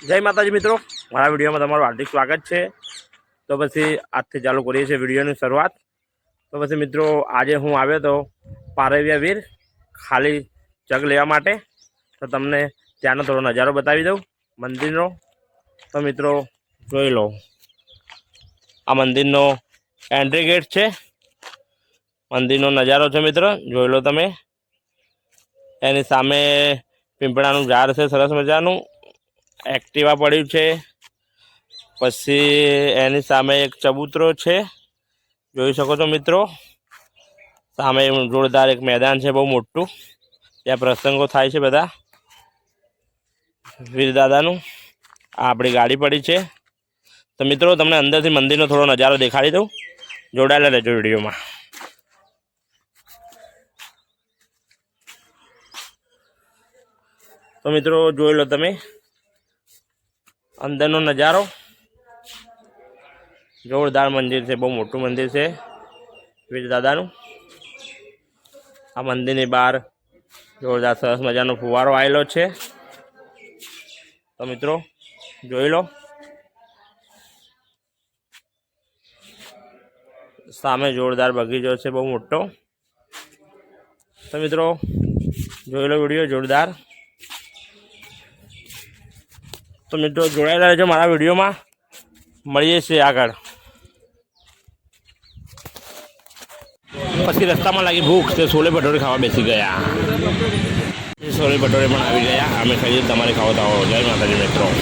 જય માતાજી મિત્રો, મારા વિડીયોમાં તમારું હાર્દિક સ્વાગત છે। તો પછી આજથી ચાલુ કરીએ છીએ વિડીયોની શરૂઆત। તો પછી મિત્રો આજે હું આવ્યો તો પારૈયા વીર ખાલી જગ લેવા માટે। તો તમને ત્યાંનો થોડો નજારો બતાવી દઉં મંદિરનો। તો મિત્રો જોઈ લો, આ મંદિરનો એન્ટ્રી ગેટ છે, મંદિરનો નજારો છે મિત્રો, જોઈ લો તમે। એની સામે પીંપળાનું ઝાડ છે સરસ મજાનું, એક્ટિવા પડ્યું છે, પછી એની સામે એક ચબૂતરો છે, જોઈ શકો છો મિત્રો। સામે જોરદાર એક મેદાન છે બહુ મોટું, ત્યાં પ્રસંગો થાય છે બધા વીરદાદાનું। આ આપણી ગાડી પડી છે। તો મિત્રો તમને અંદરથી મંદિરનો થોડો નજારો દેખાડી દઉં, જોડાયેલા રહેજો વિડીયોમાં। તો મિત્રો જોઈ લો તમે અંદરનો નજારો, જોરદાર મંદિર છે, બહુ મોટું મંદિર છે વીરદાદાનું। આ મંદિરની બહાર જોરદાર સરસ મજાનો ફુવારો આવેલો છે। તો મિત્રો જોઈ લો, સામે જોરદાર બગીચો છે બહુ મોટો। તો મિત્રો જોઈ લો વિડીયો જોરદાર। તો મિત્રો જોડાયેલા રહેજો મારા વિડીયોમાં, મળીએ છીએ આગળ। પછી રસ્તામાં લાગી ભૂખ, તે છોલે ભટોરે ખાવા બેસી ગયા। છોલે ભટોરે પણ આવી ગયા, અમે ખાઈએ, તમારે ખાવા તો આવો। જય માતાજી મિત્રો।